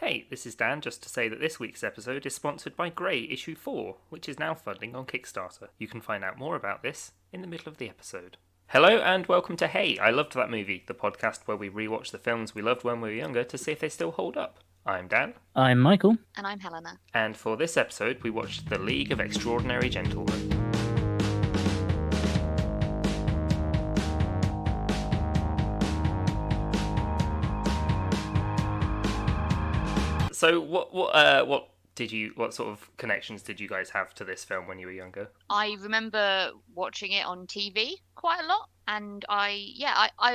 Hey, this is Dan, just to say that this week's episode is sponsored by Grey Issue 4, which is now funding on Kickstarter. You can find out more about this in the middle of the episode. Hello and welcome to Hey, I Loved That Movie, the podcast where we rewatch the films we loved when we were younger to see if they still hold up. I'm Dan. I'm Michael. And I'm Helena. And for this episode, we watched The League of Extraordinary Gentlemen. So what sort of connections did you guys have to this film when you were younger? I remember watching it on TV quite a lot, and I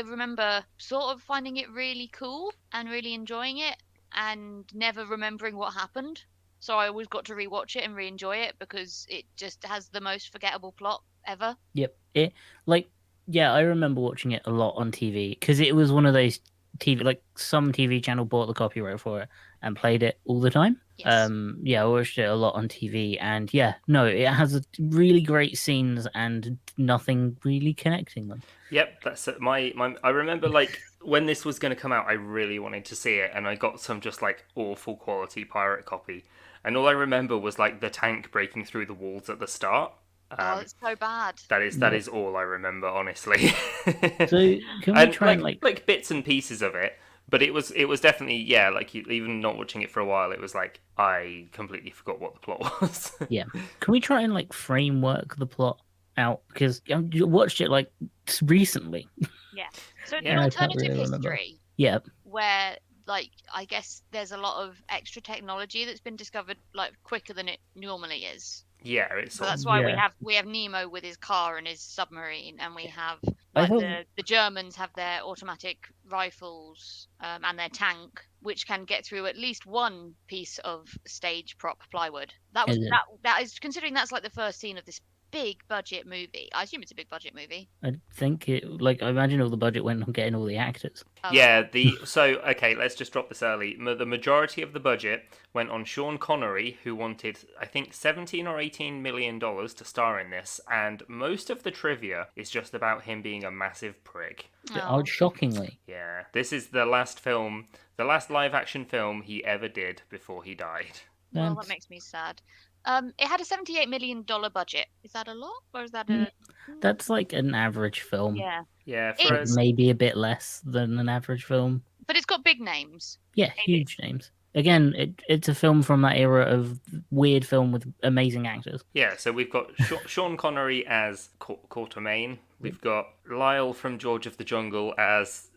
remember sort of finding it really cool and really enjoying it, and never remembering what happened. So I always got to rewatch it and re-enjoy it because it just has the most forgettable plot ever. Yep. I remember watching it a lot on TV because it was one of those TV, like some TV channel bought the copyright for it and played it all the time. Yes. I watched it a lot on TV, and it has really great scenes and nothing really connecting them. Yep, that's my. I remember when this was going to come out, I really wanted to see it, and I got some just awful quality pirate copy, and all I remember was the tank breaking through the walls at the start. It's so bad. That is all I remember, honestly. So can we try and bits and pieces of it? But it was definitely even not watching it for a while, it was I completely forgot what the plot was. Yeah, can we try and framework the plot out, because I watched it recently. Yeah. So Yeah, in I can't alternative really remember. history, Yeah, where I guess there's a lot of extra technology that's been discovered quicker than it normally is. Yeah, it's So that's why Yeah. we have Nemo with his car and his submarine, and we have I thought- the Germans have their automatic rifles and their tank, which can get through at least one piece of stage prop plywood. That was Is it? that is considering that's the first scene of this big budget movie. I assume it's a big budget movie. I think I imagine all the budget went on getting all the actors. Oh, Yeah, okay, let's just drop this early. The majority of the budget went on Sean Connery, who wanted, I think, $17 or $18 million to star in this, and most of the trivia is just about him being a massive prick. Oh. Shockingly. Yeah, this is the last live-action film he ever did before he died. Well, that makes me sad. It had a $78 million budget. Is that a lot, or is that a? That's an average film. Yeah, Yeah, It- for us. Maybe a bit less than an average film. but it's got big names. Yeah, Maybe. huge names. Again, it's a film from that era of weird film with amazing actors. Yeah, so we've got Sean Connery as Quatermain. We've got Lyle from George of the Jungle as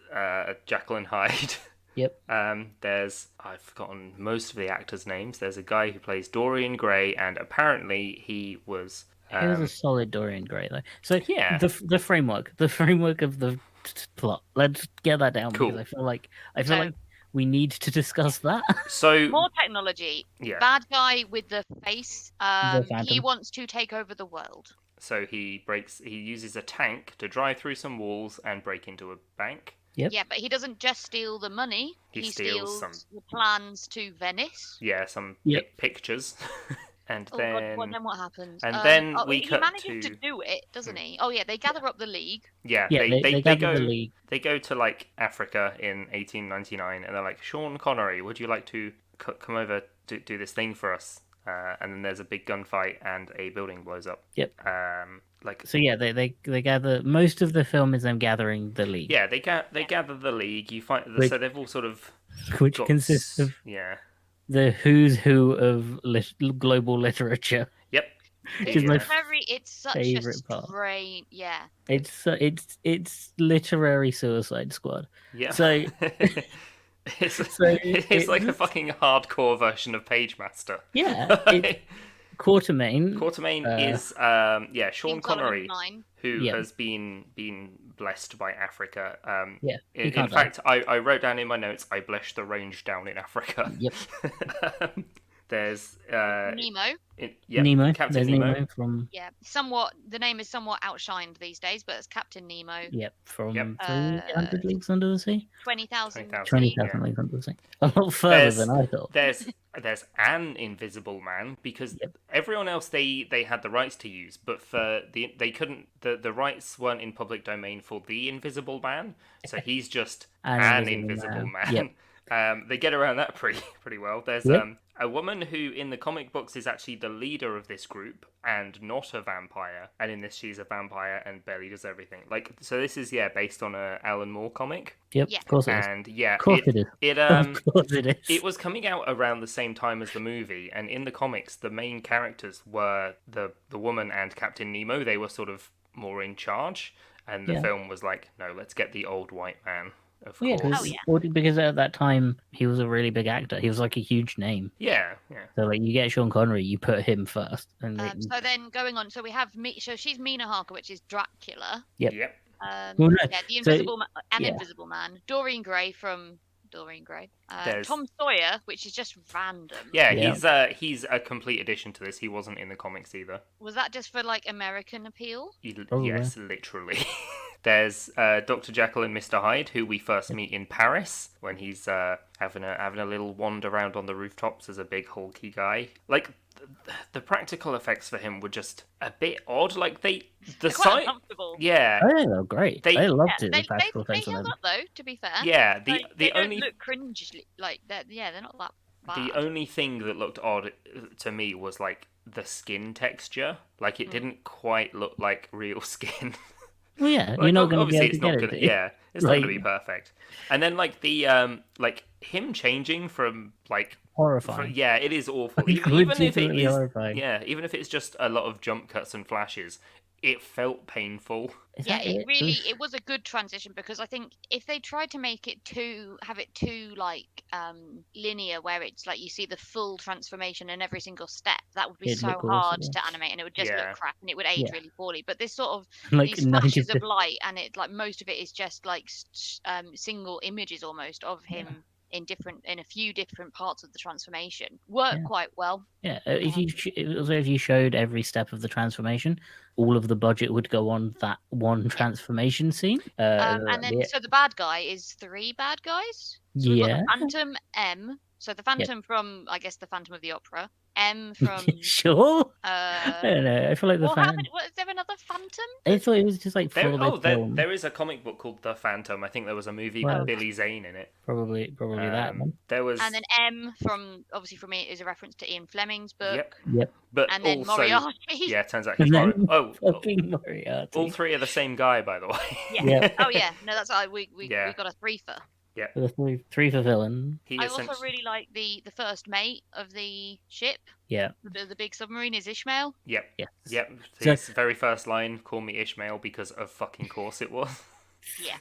Jacqueline Hyde. Yep. I've forgotten most of the actors' names. There's a guy who plays Dorian Gray, and apparently he was. He was a solid Dorian Gray, though. So Yeah. the framework of the plot. Let's get that down Cool. because I feel like we need to discuss that. So More technology. yeah, Bad guy with the face. The He Phantom. wants to take over the world. so he uses a tank to drive through some walls and break into a bank. Yep. Yeah, but he doesn't just steal the money. He steals steals some- the plans to Venice. Yeah, some Yep. pictures, and Oh then God! Then what happens? and then we he cut manages to- to do it, doesn't he? Oh yeah, they gather up the league. yeah, Yeah, they they gather go the league. they go to Africa in 1899, and they're like, Sean Connery, would you like to come over to do this thing for us? And then there's a big gunfight, and a building blows up. Yep. So yeah, they gather. Most of the film is them gathering the league. yeah, they gather the league. You find so they've all sort of Which got consists of yeah. the who's who of global literature. Yep. Which is my It's such favourite a part. strange. Yeah. It's literary Suicide Squad. Yeah. So it's like a fucking hardcore version of Page Master. yeah, Quatermain. Quatermain is Sean King Solomon Connery, Nine. who Yeah. has been blessed by Africa. Yeah, he In can't fact, I wrote down in my notes, I blessed the range down in Africa. Yep. There's Nemo. Nemo. Captain There's Nemo. Nemo from Yeah. The name is somewhat outshined these days, but it's Captain Nemo. Yep. 300 Leagues Under the Sea. 20,000. 20,000. 20,000 yeah. Leagues Under the Sea. A lot further There's- than I thought. There's an Invisible Man, because Yep. everyone else they had the rights to use, but for they couldn't, the rights weren't in public domain for the Invisible Man, so he's just An an Invisible Invisible Man. Man. Yep. They get around that pretty well. There's Yep. a woman who in the comic books is actually the leader of this group and not a vampire, and in this she's a vampire and barely does everything. Like, so this is based on a Alan Moore comic, Yep, Yeah. of course it is. and Of course it is. it Of course it is. it was coming out around the same time as the movie, and in the comics, the main characters were the woman and Captain Nemo. They were sort of more in charge, and the Yeah. film was like, no, let's get the old white man. Of Well, yeah, course. because at that time he was a really big actor. He was like a huge name. Yeah. So like you get Sean Connery, you put him first, and So then going on, so we have so she's Mina Harker, which is Dracula. Yep. Yeah, Well, no, the so- Invisible yeah. Invisible Man. Doreen Gray from Doreen Gray. There's- Tom Sawyer, which is just random. Yeah, Yeah. he's a complete addition to this. He wasn't in the comics either. Was that just for like American appeal? Probably. Yes, literally. There's Dr. Jekyll and Mr. Hyde, who we first meet in Paris when he's having a little wander around on the rooftops as a big hulky guy. Like the practical effects for him were just a bit odd. Like the They're quite site, uncomfortable. yeah, I think they were great. They- I loved Yeah, it. they, The practical they effects on held them. up though. To be fair. yeah. Like, The they don't only look cringy. Like they're not that bad. the only thing that looked odd to me was like the skin texture. Like it didn't quite look like real skin. Well, yeah, Like, you're not going to be obviously able to it's not get gonna, it. yeah, it's not Like- gonna be perfect. And then like the like him changing from like Horrifying. yeah, it is awful. Like, Even if it legitimately is horrifying. yeah, even if it's just a lot of jump cuts and flashes, it felt painful. Is Yeah, that it really Oof. it was a good transition because I think if they tried to make it too like linear where it's like you see the full transformation in every single step, that would be It'd so look awful, hard yeah. to animate and it would just Yeah. look crap and it would age Yeah. really poorly. But this sort of like these flashes 90s. of light and it like most of it is just like single images almost of him in a few different parts of the transformation work Yeah. quite well. Yeah, if you showed every step of the transformation, all of the budget would go on that one transformation scene. And then yeah. so the bad guy is 3 bad guys. So we've got Yeah. the Phantom M. So the Phantom from I guess the Phantom of the Opera. M from Sure. I don't know. I feel like the what fan. happened? Was there another Phantom? I thought it was just like for the film. There is a comic book called The Phantom. I think there was a movie Well- with Billy Zane in it. Probably that one. There was And then M from obviously from it is a reference to Ian Fleming's book. Yep. But And then also, Moriarty. yeah, it turns out And he's then oh, fucking Moriarty. all three are the same guy, by the way. Yeah. Yeah. Oh yeah. No, that's we Yeah. got a threefer. The three for villain. He I also essentially, really like the first mate of the ship. Yeah. The big submarine is Ishmael. yep, Yes. yep. So- His very first line, "Call me Ishmael," because of fucking course it was. Yeah.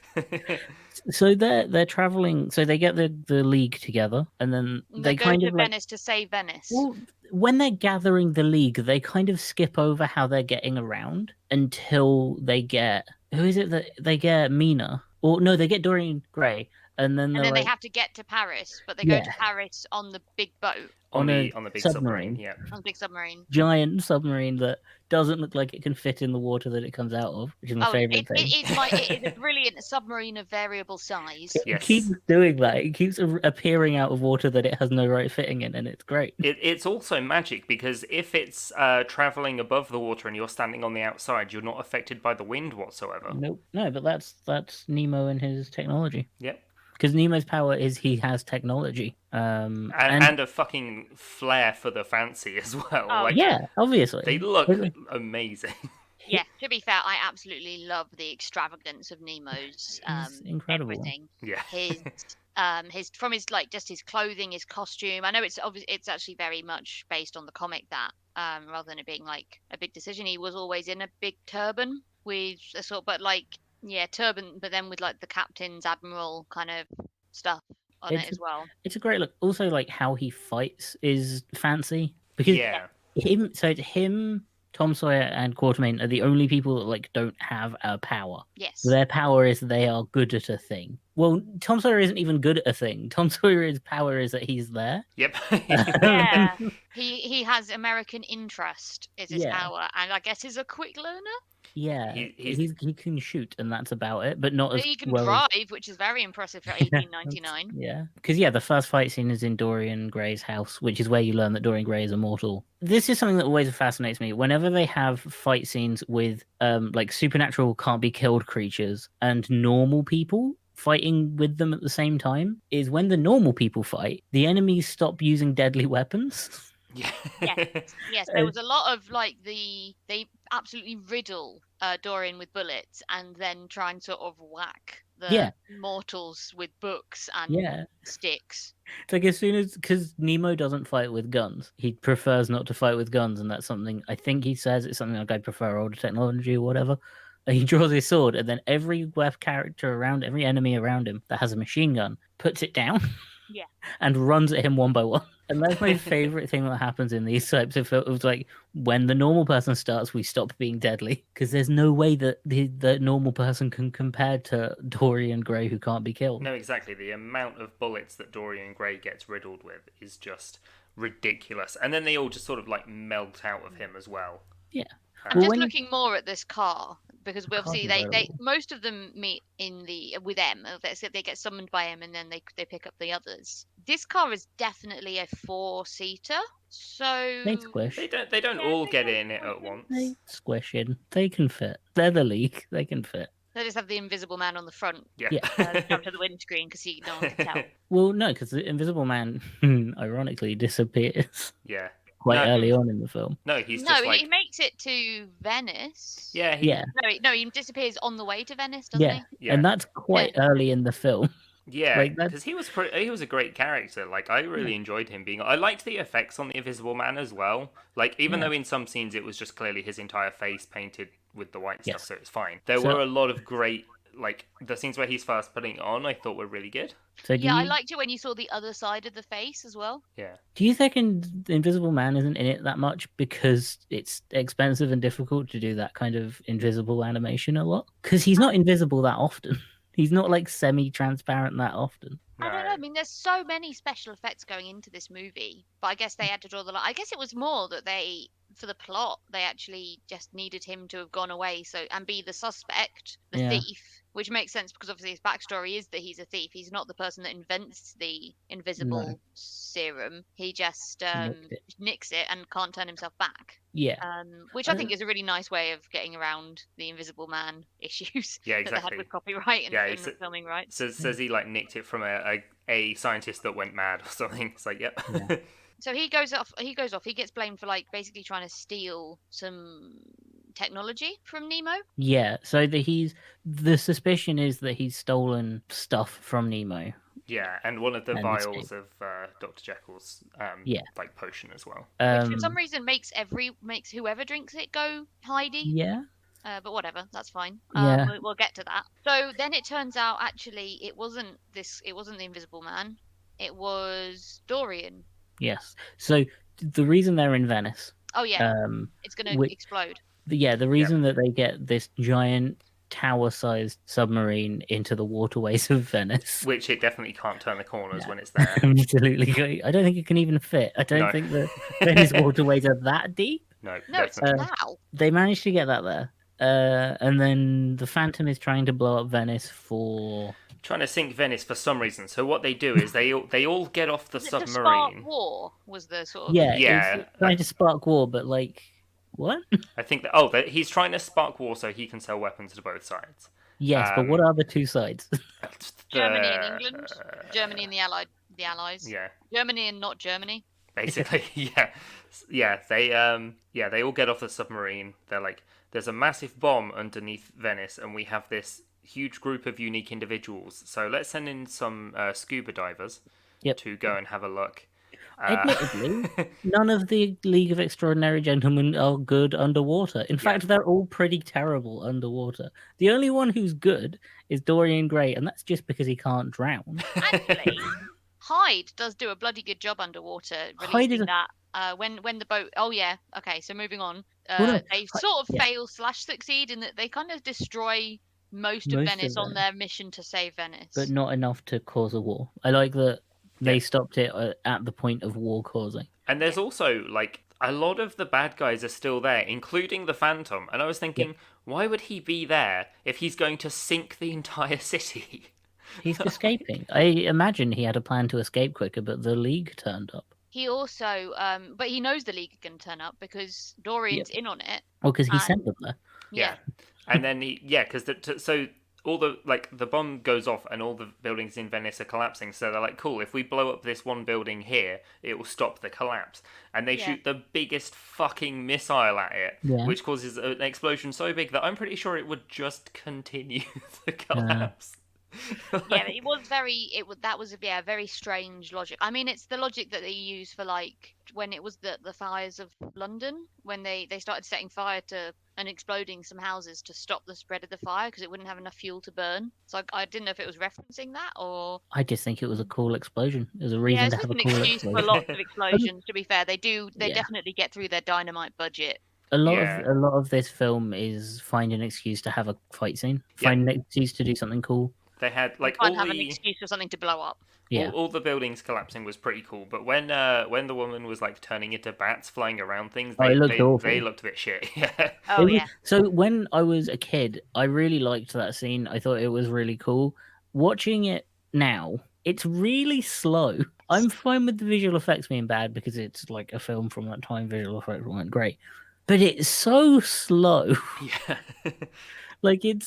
So they're traveling. So they get the league together, and then And they go kind to of like, Venice to save Venice. well, when they're gathering the league, they kind of skip over how they're getting around until they get who is it that they get Mina or no, they get Dorian Gray, and then and they're then like, they have to get to Paris, but they go to Yeah. Paris on the big boat, on a the big submarine. Yeah. on the big submarine. giant submarine that doesn't look like it can fit in the water that it comes out of, which is my favorite thing. It is a brilliant submarine of variable size. It Yes. keeps doing that. It keeps appearing out of water that it has no right fitting in, and it's great. It's also magic because if it's traveling above the water and you're standing on the outside, you're not affected by the wind whatsoever. Nope. No, but that's Nemo and his technology. Yep. Because Nemo's power is he has technology. And a fucking flair for the fancy as well. Oh, like, yeah, obviously. they look Really? amazing. Yeah, to be fair, I absolutely love the extravagance of Nemo's He's incredible. everything. Yeah. His from his like just his clothing, his costume. I know it's actually very much based on the comic that rather than it being like a big decision, he was always in a big turban with a sort, but like yeah, turban, but then with like the captain's admiral kind of stuff on it It's- as well. It's a great look. Also, like how he fights is fancy because Yeah. it's him, Tom Sawyer, and Quatermain are the only people that like don't have a power. Yes. Their power is they are good at a thing. Well, Tom Sawyer isn't even good at a thing. Tom Sawyer's power is that he's there. Yep. Yeah. he has American interest is his Yeah. power, and I guess he's a quick learner. Yeah, He's- he can shoot, and that's about it. But not as He can well as- drive, which is very impressive for 1899. Yeah, because the first fight scene is in Dorian Gray's house, which is where you learn that Dorian Gray is immortal. This is something that always fascinates me. Whenever they have fight scenes with like supernatural can't be killed creatures and normal people, fighting with them at the same time is when the normal people fight, the enemies stop using deadly weapons. Yeah. Yes, there was a lot of like they absolutely riddle Dorian with bullets and then try and sort of whack the Yeah. mortals with books and Yeah. sticks. It's like as soon as, because Nemo doesn't fight with guns, he prefers not to fight with guns, and that's something I think he says it's something like I prefer older technology or whatever. And he draws his sword, and then every web character around, every enemy around him that has a machine gun puts it down. Yeah. And runs at him one by one. And that's my favorite thing that happens in these types of films. Like when the normal person starts, we stop being deadly because there's no way that the normal person can compare to Dorian Gray, who can't be killed. No, exactly. The amount of bullets that Dorian Gray gets riddled with is just ridiculous. And then they all just sort of like melt out of him as well. Yeah. I'm just looking more at this car because obviously they most of them meet with M. They get summoned by M and then they pick up the others. This car is definitely a 4-seater, so they squish. They don't all get in it at once. They squish in. They can fit. They're the League. They can fit. They just have the Invisible Man on the front. Yeah. Jump to the windscreen because no one can tell. Well, no, because the Invisible Man ironically disappears. Yeah. Quite early on in the film. No, he's just like... he makes it to Venice. Yeah. He disappears on the way to Venice, doesn't he? Yeah, and that's quite early in the film. Yeah, because he was a great character. Like, I really enjoyed him being... I liked the effects on the Invisible Man as well. Like, even though in some scenes it was just clearly his entire face painted with the white stuff, so it's fine. There were a lot of great... Like, the scenes where he's first putting it on, I thought were really good. So I liked it when you saw the other side of the face as well. Yeah. Do you think the Invisible Man isn't in it that much because it's expensive and difficult to do that kind of invisible animation a lot? Because he's not invisible that often. He's not like semi-transparent that often. I don't know. I mean, there's so many special effects going into this movie, but I guess they had to draw the line. I guess it was more that for the plot, they actually just needed him to have gone away and be the suspect, the thief, which makes sense because obviously his backstory is that he's a thief. He's not the person that invents the invisible serum. He just nicks it and can't turn himself back. Yeah. Which I think is a really nice way of getting around the Invisible Man issues that they had with copyright and filming rights. So says he like nicked it from a scientist that went mad or something. It's like, yep. Yeah. So he goes off. He gets blamed for like basically trying to steal some technology from Nemo. Yeah. So the suspicion is that he's stolen stuff from Nemo. Yeah, and one of the vials of Dr. Jekyll's like potion as well. Which for some reason makes whoever drinks it go Heidi. Yeah. But whatever, that's fine. Yeah. We'll get to that. So then it turns out actually it wasn't the Invisible Man. It was Dorian. Yes. So the reason they're in Venice. Oh yeah. It's going to explode. The reason that they get this giant tower-sized submarine into the waterways of Venice, which it definitely can't turn the corners when it's there. Absolutely, I don't think it can even fit. I don't think the Venice waterways are that deep. No, it's wow. They managed to get that there, and then the Phantom is trying to blow up Venice trying to sink Venice for some reason. So what they do is they all get off the submarine. Spark war was the sort of trying to spark war, but like. What? I think that he's trying to spark war so he can sell weapons to both sides. Yes, but what are the two sides? Germany and England. Germany and the Allies. Yeah. Germany and not Germany. Basically, yeah. They all get off the submarine. They're like, there's a massive bomb underneath Venice, and we have this huge group of unique individuals. So let's send in some scuba divers to go and have a look. Admittedly, none of the League of Extraordinary Gentlemen are good underwater. In fact, they're all pretty terrible underwater. The only one who's good is Dorian Gray, and that's just because he can't drown. Actually, Hyde does do a bloody good job underwater. Releasing that when the boat. Oh yeah. Okay. So moving on. They sort of fail / succeed in that they kind of destroy most of Venice on their mission to save Venice, but not enough to cause a war. I like that. They stopped it at the point of war causing. And there's also, like, a lot of the bad guys are still there, including the Phantom. And I was thinking, why would he be there if he's going to sink the entire city? He's escaping. I imagine he had a plan to escape quicker, but the League turned up. He also, but he knows the League are going to turn up because Dorian's in on it. Oh, because he sent them there. Yeah. And then so all the the bomb goes off and all the buildings in Venice are collapsing. So they're like, cool, if we blow up this one building here, it will stop the collapse. And they shoot the biggest fucking missile at it, which causes an explosion so big that I'm pretty sure it would just continue the collapse. Yeah, it was that was very strange logic. I mean, it's the logic that they use for like when it was the fires of London, when they started setting fire to and exploding some houses to stop the spread of the fire because it wouldn't have enough fuel to burn. So I didn't know if it was referencing that or. I just think it was a cool explosion. There's a reason to have a cool explosion. It's an excuse for lots of explosions. To be fair, they Yeah. definitely get through their dynamite budget. A lot of this film is find an excuse to have a fight scene, find an excuse to do something cool. They had like can't have an excuse for something to blow up. Yeah, all the buildings collapsing was pretty cool, but when the woman was like turning into bats flying around things, they looked a bit shit. Yeah. Oh yeah. So when I was a kid, I really liked that scene. I thought it was really cool. Watching it now, it's really slow. I'm fine with the visual effects being bad because it's like a film from that time. Visual effects weren't great, but it's so slow. Yeah. Like it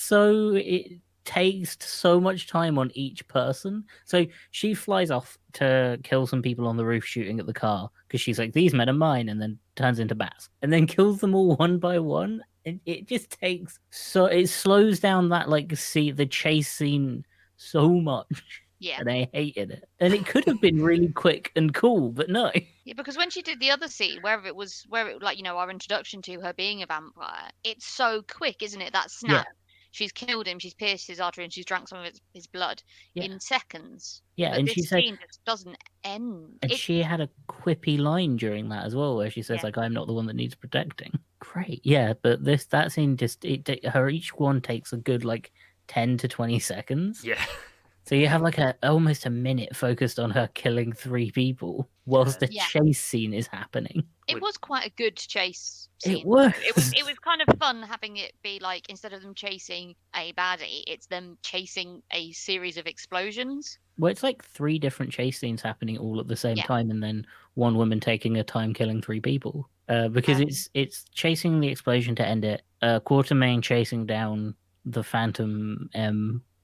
takes so much time on each person. So she flies off to kill some people on the roof shooting at the car because she's like, these men are mine, and then turns into bats and then kills them all one by one. And it just takes it slows down that the chase scene so much. Yeah. And I hated it. And it could have been really quick and cool, but no. Yeah, because when she did the other scene, where our introduction to her being a vampire, it's so quick, isn't it? That snap. Yeah. She's killed him, she's pierced his artery, and she's drank some of his blood in seconds. Yeah, but and this she said, scene just doesn't end. And she had a quippy line during that as well, where she says, I'm not the one that needs protecting. Great. Yeah, but that scene just, each one takes a good, 10 to 20 seconds. Yeah. So you have almost a minute focused on her killing 3 people whilst the chase scene is happening. It was quite a good chase scene. It was. It was kind of fun having it be instead of them chasing a baddie, it's them chasing a series of explosions. Well, it's 3 different chase scenes happening all at the same time, and then one woman taking her time killing 3 people. Because it's chasing the explosion to end it. Quatermain chasing down the Phantom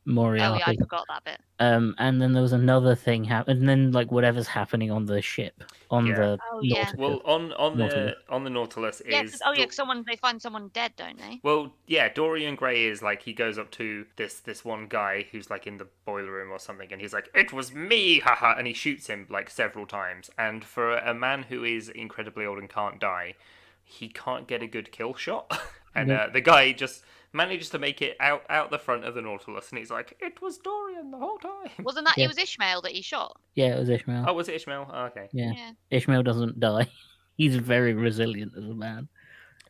Moriarty. Oh yeah, I forgot that bit. And then there was another thing happen, and then whatever's happening on the ship the Nautilus. Well, on the Nautilus is they find someone dead, don't they? Well, yeah, Dorian Gray is he goes up to this one guy who's in the boiler room or something, and he's like, "It was me, haha," and he shoots him several times. And for a man who is incredibly old and can't die, he can't get a good kill shot, and the guy just manages to make it out the front of the Nautilus, and he's like, "It was Dorian the whole time." Wasn't that it was Ishmael that he shot? Yeah, it was Ishmael. Oh, was it Ishmael? Oh, okay. Yeah. Ishmael doesn't die. He's very resilient as a man.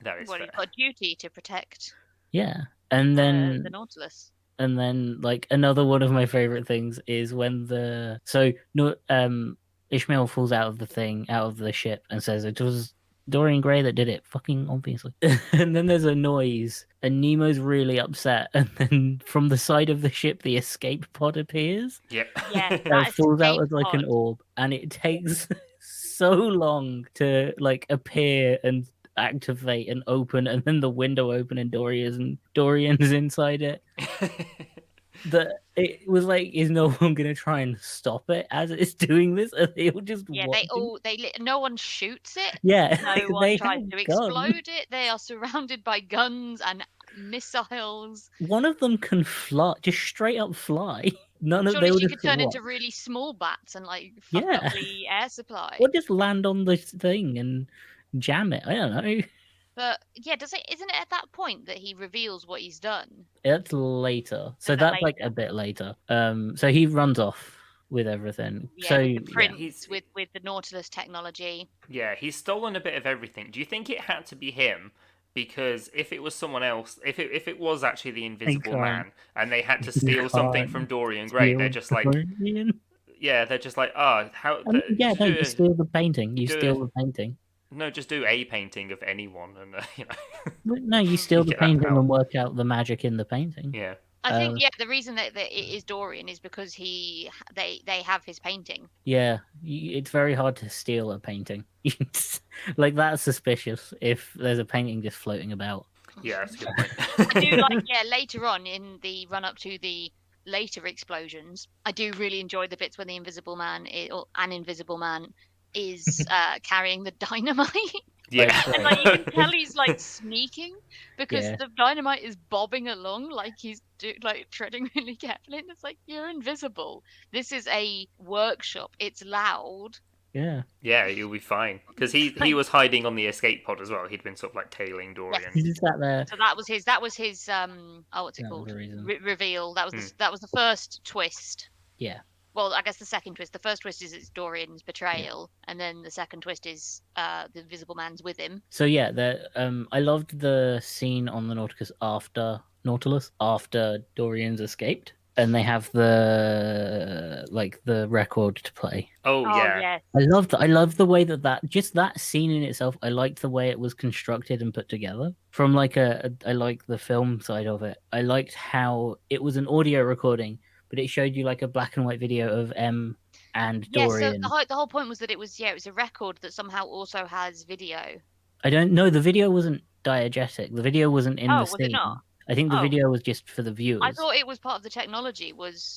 That is fair. He's got a duty to protect. Yeah, and then the Nautilus. And then another one of my favorite things is when Ishmael falls out of the ship, and says it was Dorian Gray that did it, fucking obviously. And then there's a noise, and Nemo's really upset, and then from the side of the ship, the escape pod appears. Yep. Yeah, it falls out as an orb, and it takes so long to appear and activate and open, and then the window open, and Dorian's inside it. That it was is no one gonna try and stop it as it's doing this? Are they all just watching? No one shoots it. Yeah, no one tries to explode it. They are surrounded by guns and missiles. One of them can fly, just straight up fly. Surely she could turn into really small bats and fuck up the air supply. Or just land on the thing and jam it. I don't know. But isn't it at that point that he reveals what he's done? It's later. So that's a bit later. So he runs off with everything. Yeah, so with the prints, with the Nautilus technology. Yeah, he's stolen a bit of everything. Do you think it had to be him? Because if it was someone else, if it was actually the Invisible Man, and they had to steal something from Dorian Gray, they're just they're just how? You steal the painting. You steal the painting. No, just do a painting of anyone, and No, you steal the painting and work out the magic in the painting. Yeah. I think the reason that it is Dorian is because they have his painting. Yeah, it's very hard to steal a painting. That's suspicious if there's a painting just floating about. Yeah, that's a good point. I do like, later on in the run up to the later explosions, I do really enjoy the bits when the Invisible Man or an Invisible Man is carrying the dynamite. Yeah. And like you can tell he's like sneaking because Yeah. the dynamite is bobbing along like he's like treading really carefully. And it's like, you're invisible. This is a workshop. It's loud. Yeah. Yeah, you'll be fine. Because he was hiding on the escape pod as well. He'd been sort of like tailing Dorian. He just sat there. So that was his what's it That was called? the reason. Reveal. That was that was the first twist. Yeah. Well, I guess the second twist. The first twist is it's Dorian's betrayal, and then the second twist is the Invisible Man's with him. So yeah, I loved the scene on the Nautilus after Dorian's escaped, and they have the record to play. Oh, yeah. Yes. I loved the way that scene in itself. I liked the way it was constructed and put together. From I like the film side of it. I liked how it was an audio recording, but it showed you like a black and white video of M and Dorian. Yeah, so the whole point was that it was a record that somehow also has video. I don't know. The video wasn't diegetic. The video wasn't in the was scene. it not? I think the Oh. video was just for the viewers. I thought it was part of the technology.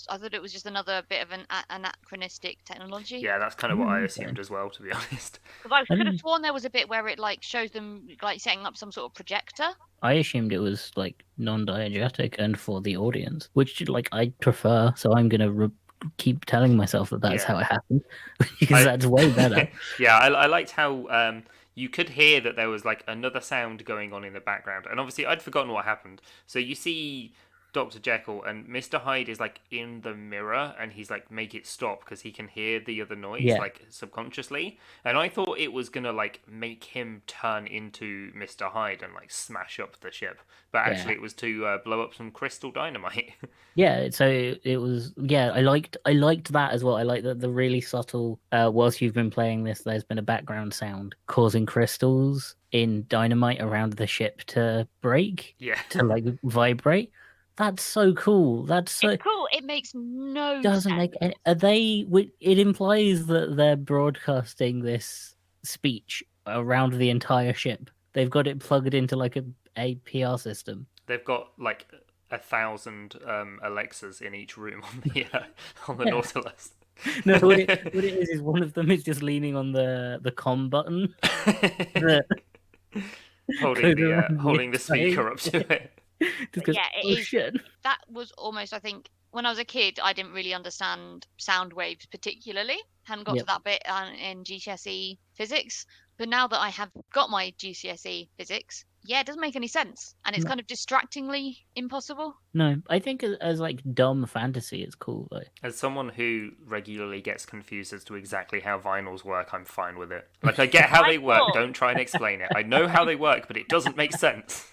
I thought it was just another bit of an anachronistic technology. Yeah, that's kind of what I Okay. assumed as well, to be honest. Because I could have didn't- sworn there was a bit where it like shows them like setting up some sort of projector. I assumed it was like non-diegetic and for the audience, which like I prefer. So I'm gonna keep telling myself that that's Yeah. how it happened because that's way better. Yeah, I liked how you could hear that there was like another sound going on in the background, and obviously I'd forgotten what happened. So you see Dr. Jekyll and Mr. Hyde is like in the mirror, and he's like, make it stop because he can hear the other noise like subconsciously. And I thought it was gonna like make him turn into Mr. Hyde and like smash up the ship, but actually it was to blow up some crystal dynamite. Yeah, so it was. Yeah, I liked that as well. I like that the really subtle. Whilst you've been playing this, there's been a background sound causing crystals in dynamite around the ship to break, Yeah. to like vibrate. That's so cool. That's so. It's cool. It makes no Doesn't sense. make any, are they? It implies that they're broadcasting this speech around the entire ship. They've got it plugged into like a PR system. They've got like 1,000 Alexas in each room on the Yeah. Nautilus. No, what it is one of them is just leaning on the comm button. The- holding the speaker up to it. just goes, Yeah, it oh is- shit. That was almost, I think, when I was a kid, I didn't really understand sound waves particularly. Hadn't got to Yep. that bit in GCSE physics. But now that I have got my GCSE physics, it doesn't make any sense, and it's No. kind of distractingly impossible. No, I think as like dumb fantasy, it's cool though. As someone who regularly gets confused as to exactly how vinyls work, I'm fine with it. Like, I get how they work, thought- don't try and explain it. I know how they work, but it doesn't make sense.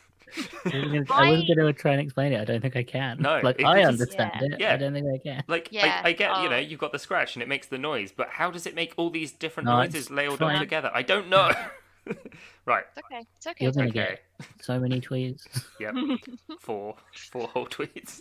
I was going to try and explain it. I don't think I can. No, like it I just- understand it. Yeah. I don't think I can. Like, Yeah, I get, oh. you've got the scratch and it makes the noise, but how does it make all these different No, noises it's layered fine. on together? I don't know. Right, It's okay. It's okay. You're It's gonna okay. okay. get so many tweets. Yep, four whole tweets.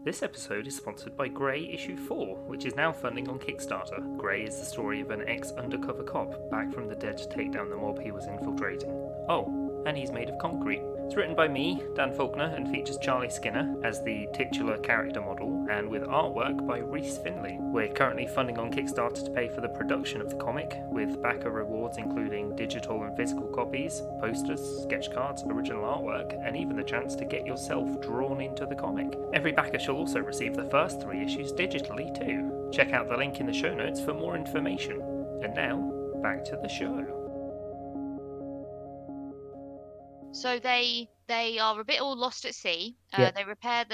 This episode is sponsored by Grey Issue 4, which is now funding on Kickstarter. Grey is the story of an ex-undercover cop back from the dead to take down the mob he was infiltrating. Oh, and he's made of concrete. It's written by me, Dan Faulkner, and features Charlie Skinner as the titular character model, and with artwork by Reese Finley. We're currently funding on Kickstarter to pay for the production of the comic, with backer rewards including digital and physical copies, posters, sketch cards, original artwork, and even the chance to get yourself drawn into the comic. Every backer shall also receive the first 3 issues digitally too. Check out the link in the show notes for more information. And now, back to the show. So they are a bit all lost at sea. Yeah. They repair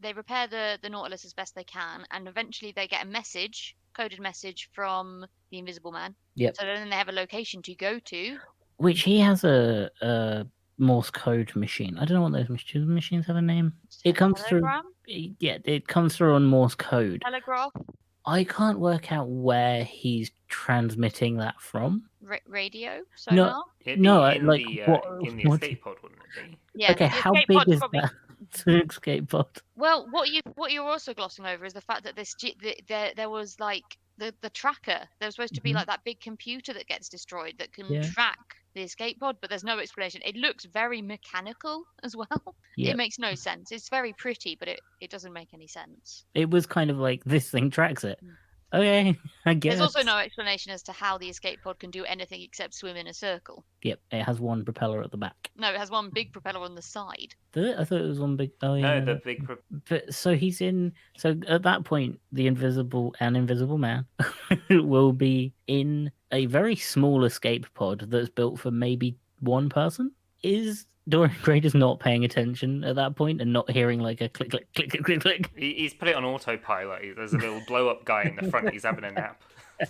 they repair the Nautilus as best they can, and eventually they get a coded message from the Invisible Man. Yep. So then they have a location to go to. Which he has a Morse code machine. I don't know what those machines. Do machines have a name? It comes through. Telegram? Yeah, it comes through on Morse code. Telegraph, I can't work out where he's transmitting that from. radio, No. sonar. It'd No, be in like, the what- in what- the escape pod, wouldn't it be? Yeah. Okay, the how escape big pod's is probably- that? To escape pod. Well, what you're also glossing over is the fact that there was like the tracker. There was supposed to be Mhm. like that big computer that gets destroyed that can Yeah. track the escape pod, but there's no explanation. It looks very mechanical as well. Yeah. It makes no sense. It's very pretty, but it doesn't make any sense. It was kind of like, this thing tracks it. Okay, I guess. There's also no explanation as to how the escape pod can do anything except swim in a circle. Yep, it has one propeller at the back. No, it has one big propeller on the side. Does it? I thought it was one big. Oh yeah. No, the big. But so he's in. So at that point, the Invisible Man will be in a very small escape pod that's built for maybe one person. Is Dorian Gray just not paying attention at that point and not hearing like a click, click, click, click, click, click? He's put it on autopilot. There's a little blow up guy in the front. He's having a nap.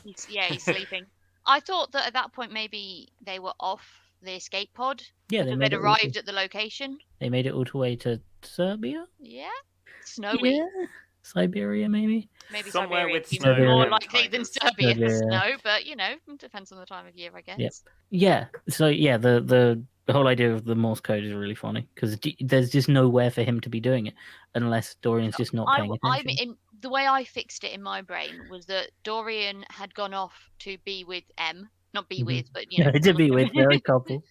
He's sleeping. I thought that at that point maybe they were off the escape pod. Yeah, they because made they'd it all arrived to, at the location. They made it all the way to Serbia. Yeah, snowy. Yeah, Siberia maybe. Maybe Somewhere Siberia with seems snow more and likely than tigers. Serbia for Siberia. snow, but depends on the time of year, I guess. Yep. Yeah. So yeah, the whole idea of the Morse code is really funny because there's just nowhere for him to be doing it unless Dorian's just not paying attention. The way I fixed it in my brain was that Dorian had gone off to be with M, not be Mhm. with, but To be with, they're a couple.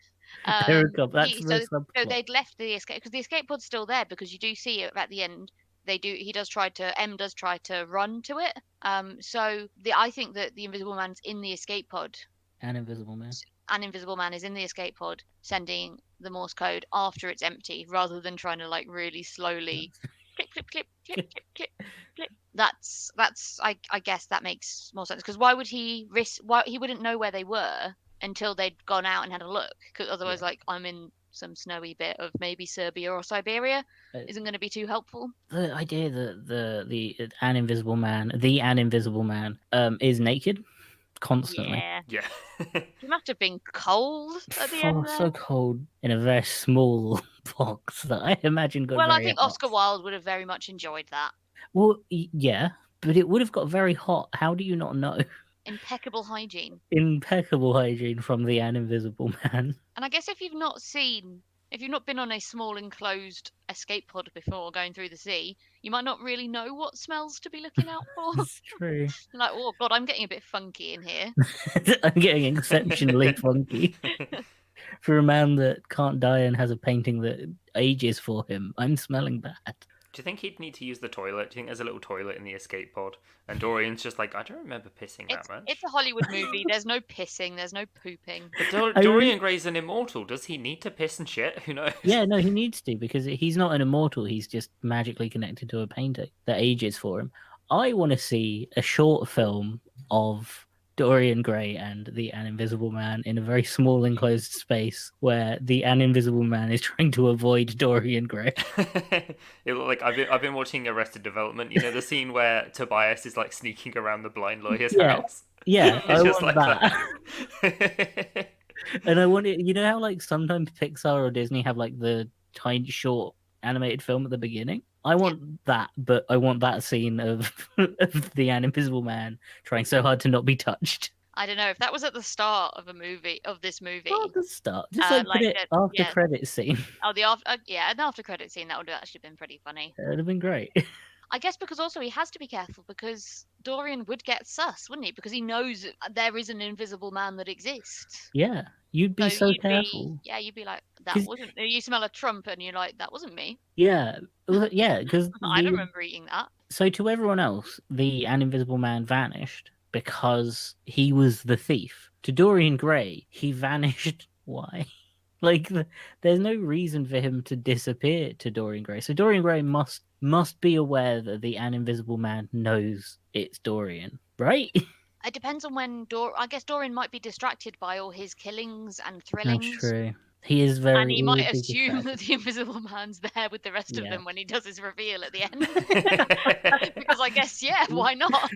They're a couple. That's he- the so subplot. they'd left the escape because the escape pod's still there because you do see it at the end. M does try to run to it. I think that the Invisible Man's in the escape pod. An Invisible Man. An Invisible Man is in the escape pod sending the Morse code after it's empty, rather than trying to like really slowly click, click, click, click, click, click, click. That's I guess that makes more sense because why would he risk? Why he wouldn't know where they were until they'd gone out and had a look? Because otherwise, like I'm in some snowy bit of maybe Serbia or Siberia isn't going to be too helpful. The idea that the An Invisible Man is naked constantly. Yeah, Yeah. he must have been cold at the end. So cold in a very small box that I imagine got Well, I very think hot. Oscar Wilde would have very much enjoyed that. Well, yeah, but it would have got very hot. How do you not know? Impeccable hygiene. Impeccable hygiene from the An Invisible Man. And I guess if you've not been on a small enclosed escape pod before going through the sea, you might not really know what smells to be looking out for. That's true. Like, oh god, I'm getting a bit funky in here. I'm getting exceptionally funky. For a man that can't die and has a painting that ages for him, I'm smelling bad. Do you think he'd need to use the toilet? Do you think there's a little toilet in the escape pod? And Dorian's just like, I don't remember pissing that much. It's a Hollywood movie. There's no pissing. There's no pooping. But Dorian Gray's an immortal. Does he need to piss and shit? Who knows? Yeah, no, he needs to because he's not an immortal. He's just magically connected to a painting that ages for him. I want to see a short film of Dorian Gray and the An Invisible Man in a very small enclosed space where the An Invisible Man is trying to avoid Dorian Gray. Like I've been watching Arrested Development. You know the scene where Tobias is like sneaking around the blind lawyer's Yeah. house. Yeah, I It's just want like that. And I want it. You know how like sometimes Pixar or Disney have like the tiny short animated film at the beginning. I want that, but I want that scene of the An Invisible Man trying so hard to not be touched. I don't know if that was at the start of this movie. Not at the start, just like put it after yeah. credit scene. Oh, an after credit scene that would have actually been pretty funny. That would have been great. I guess because also he has to be careful because Dorian would get sus, wouldn't he? Because he knows there is an invisible man that exists. Yeah, you'd be so you'd careful. you'd be like, that 'Cause- wasn't. You smell a Trump, and you're like, that wasn't me. Yeah, yeah, because I don't remember eating that. So to everyone else, the An Invisible Man vanished because he was the thief. To Dorian Gray, he vanished. Why? Like, there's no reason for him to disappear to Dorian Gray. So Dorian Gray must be aware that the An Invisible Man knows it's Dorian, right? It depends on when I guess Dorian might be distracted by all his killings and thrillings. That's true. He is very. And he might easily assume distracted. that the Invisible Man's there with the rest of Yeah. them when he does his reveal at the end. Because I guess, yeah, why not?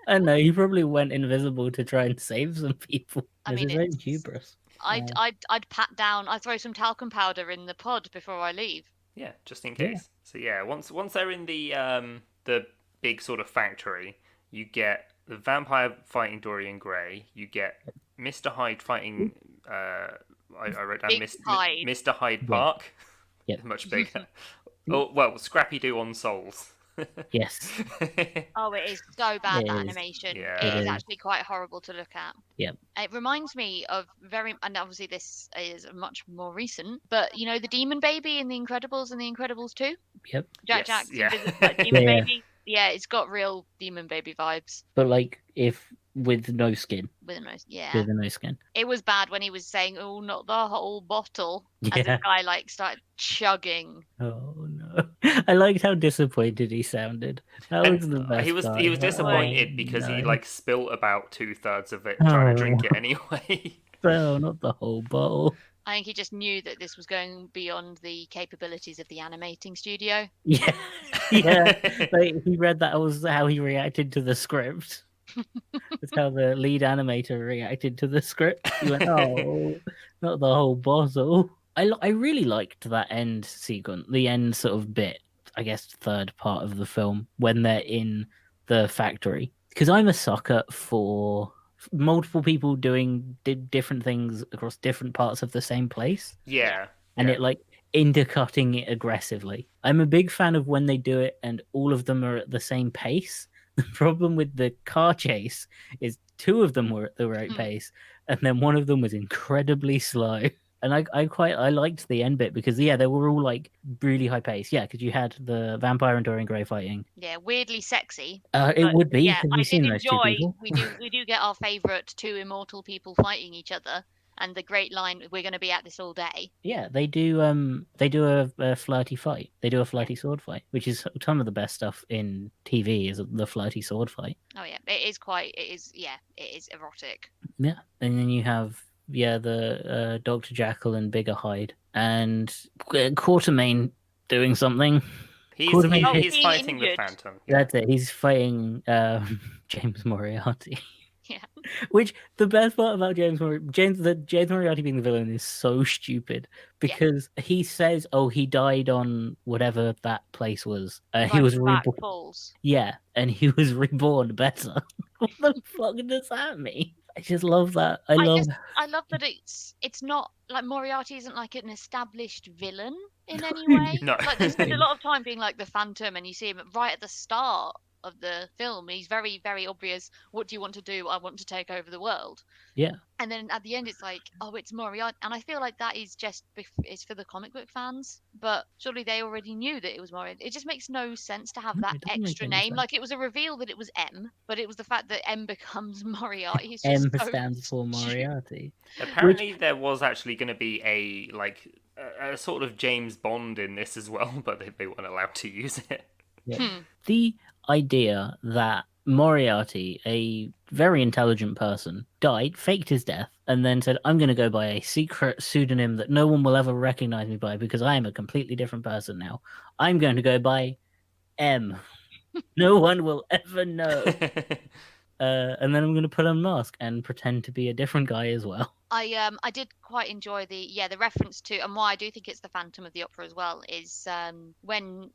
I know he probably went invisible to try and save some people. I It's mean, his own it's- hubris. I'd pat down. I'd throw some talcum powder in the pod before I leave. Yeah, just in Yeah. case. So yeah, once they're in the big sort of factory, you get the vampire fighting Dorian Gray. You get Mr. Hyde fighting. I wrote down Big Hyde. Mr. Hyde Yeah. Park. Yep. Much bigger. Oh well, Scrappy Doo on Souls. Yes. Oh, it is so bad, It that is. animation. Yeah. It It is is. actually quite horrible to look at. Yep. It reminds me of and obviously this is much more recent, but you know the Demon Baby in The Incredibles and The Incredibles 2? Yep. Jack Yes, Jack's yeah. Demon Yeah. Baby. Yeah, it's got real Demon Baby vibes But like if with no skin. with a nose. Yeah. With no skin. It was bad when he was saying, "Oh, not the whole bottle," as Yeah. this guy like started chugging. Oh no. I liked how disappointed he sounded. That And was the best he was part. disappointed Oh, because he no. like spilt about 2/3 of it trying to drink it Oh, anyway. no, not the whole bottle. I think he just knew that this was going beyond the capabilities of the animating studio. Yeah. Yeah. Like, he read that was how he reacted to the script. That's how the lead animator reacted to the script. He went, "Oh, not the whole bottle." I really liked that end sequence, the end sort of bit. I guess third part of the film when they're in the factory, because I'm a sucker for multiple people doing different things across different parts of the same place, Yeah. and yeah. it like intercutting it aggressively. I'm a big fan of when they do it and all of them are at the same pace. The problem with the car chase is two of them were at the right pace, and then one of them was incredibly slow. And I liked the end bit because they were all like really high pace. Yeah, because you had the vampire and Dorian Gray fighting. Yeah, weirdly sexy. It But would be. yeah, Have I you did seen those two enjoy. people? We do get our favourite two immortal people fighting each other, and the great line, "We're going to be at this all day." Yeah, they do. They do a flirty fight. They do a flirty sword fight, which is some of the best stuff in TV. Is the flirty sword fight. Oh yeah, it is quite. It is. Yeah, it is erotic. Yeah, and then you have the Dr. Jackal and Bigger Hyde and Quatermain doing something. He's Quatermain Oh, he's being fighting the injured. Phantom. That's it. He's fighting James Moriarty. Yeah. Which the best part about James Moriarty being the villain is so stupid because he says, "Oh, he died on whatever that place was. He was Back reborn." falls. Yeah, and he was reborn better. What the fuck does that mean? I just love that. I love. I love that it's not like Moriarty isn't like an established villain in any way. No. Like they spend a lot of time being like the Phantom, and you see him right at the start of the film. He's very, very obvious. What do you want to do? I want to take over the world. Yeah. And then at the end, it's like, oh, it's Moriarty, and I feel like that is just it's for the comic book fans. But surely they already knew that it was Moriarty. It just makes no sense to have No, that it doesn't make extra any name. sense. Like it was a reveal that it was M, but it was the fact that M becomes Moriarty. It's M just so stands for stupid. Moriarty. Apparently, there was actually going to be a sort of James Bond in this as well, but they weren't allowed to use it. Yeah. The idea that Moriarty, a very intelligent person, died, faked his death, and then said, "I'm going to go by a secret pseudonym that no one will ever recognize me by because I am a completely different person now. I'm going to go by M. No one will ever know. And then I'm going to put on a mask and pretend to be a different guy as well." I did quite enjoy the reference to, and why I do think it's the Phantom of the Opera as well is when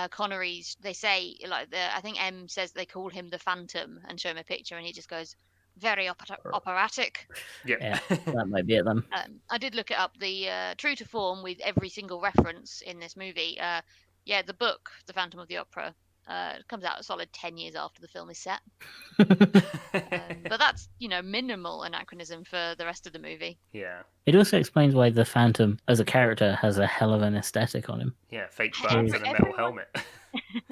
Connery's, they say like I think M says they call him the Phantom and show him a picture and he just goes very operatic. Yeah. That might be it then. I did look it up, the true to form with every single reference in this movie. The book The Phantom of the Opera comes out a solid 10 years after the film is set. But that's, minimal anachronism for the rest of the movie. Yeah. It also explains why the Phantom, as a character, has a hell of an aesthetic on him. Yeah, fake buns and a metal helmet.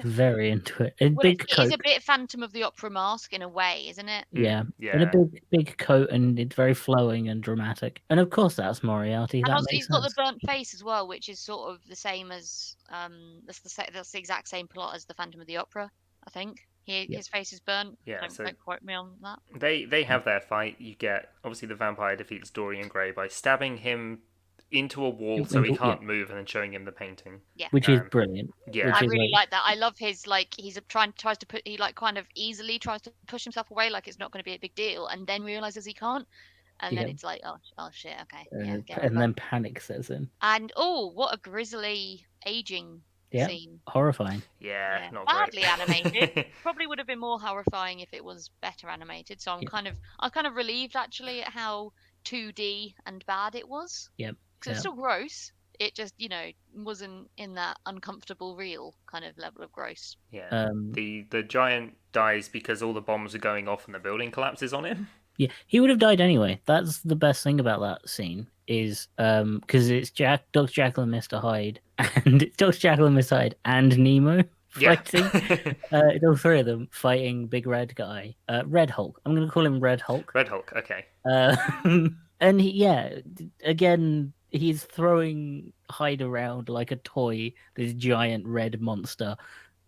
Very into it. A Well, big it is coat. a bit Phantom of the Opera mask in a way, isn't it? Yeah. Yeah. And a big coat, and it's very flowing and dramatic. And of course, that's Moriarty. And That also, makes he's got the sense. burnt face as well, which is sort of the same as that's the exact same plot as the Phantom of the Opera, I think. His face is burnt. Yeah, Don't quote me on that. They have their fight. You get, obviously, the vampire defeats Dorian Gray by stabbing him into a wall so he can't move and then showing him the painting. Yeah. Which is brilliant. Yeah. Which I is really like that. I love his he like kind of easily tries to push himself away like it's not going to be a big deal, and then realizes he can't, and then it's like, oh shit, okay, and then panic sets in. And what a grisly aging scene. Horrifying. Yeah, not Badly great. animated. Probably would have been more horrifying if it was better animated. So I'm kind of relieved actually at how 2D and bad it was. Yep. Because it's still gross. it just, wasn't in that uncomfortable real kind of level of gross. Yeah. The giant dies because all the bombs are going off and the building collapses on him. Yeah, he would have died anyway. That's the best thing about that scene is because it's Dr. Jekyll and Mr. Hyde, and it's Dr. Jekyll and Mr. Hyde and Nemo fighting. All three of them fighting Big Red Guy, Red Hulk. I'm going to call him Red Hulk. Red Hulk. Okay. And again, he's throwing Hyde around like a toy. This giant red monster,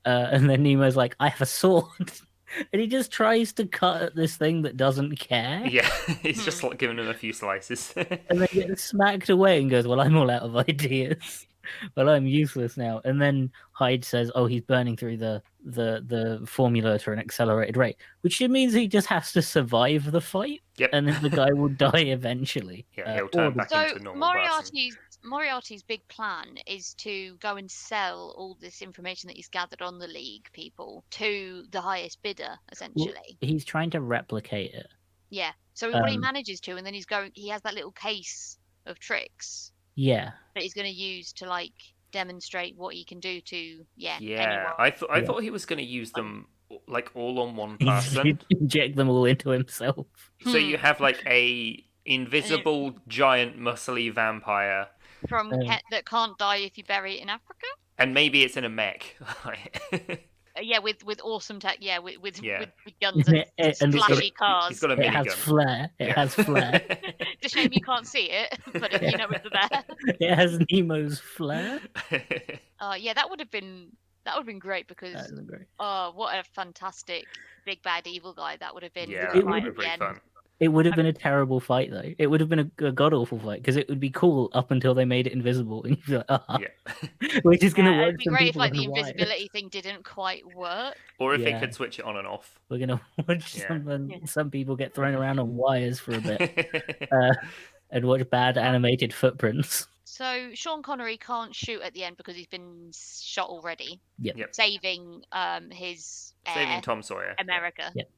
and then Nemo's like, "I have a sword." And he just tries to cut at this thing that doesn't care. Yeah, he's just like giving him a few slices. And then gets smacked away and goes, "Well, I'm all out of ideas. Well, I'm useless now." And then Hyde says, "Oh, he's burning through the formula to an accelerated rate," which means he just has to survive the fight. Yep. And then the guy will die eventually. Yeah, he'll turn back into a normal person. Moriarty's big plan is to go and sell all this information that he's gathered on the League people to the highest bidder, essentially. Well, he's trying to replicate it. Yeah. So what he manages to, and then he has that little case of tricks. Yeah. That he's going to use to like demonstrate what he can do to anyone. I thought he was going to use them like all on one person. Inject them all into himself. So you have like a invisible giant muscly vampire that can't die if you bury it in Africa. And maybe it's in a mech. With awesome tech. Yeah, with guns and flashy cars. He's got a minigun. It has flair. It has flair. It's a shame you can't see it, but if you know it's there. It has Nemo's flair. That would have been great because what a fantastic big bad evil guy that would have been. Yeah, that would have been fun. It would have been a terrible fight, though. It would have been a god-awful fight, because it would be cool up until they made it invisible, and you'd be like, which is going to work. It'd be great if, like, the invisibility thing didn't quite work. Or if it could switch it on and off. We're going to watch some people get thrown around on wires for a bit, and watch bad animated footprints. So Sean Connery can't shoot at the end because he's been shot already. Yep. Saving his saving Tom Sawyer. America. Yep.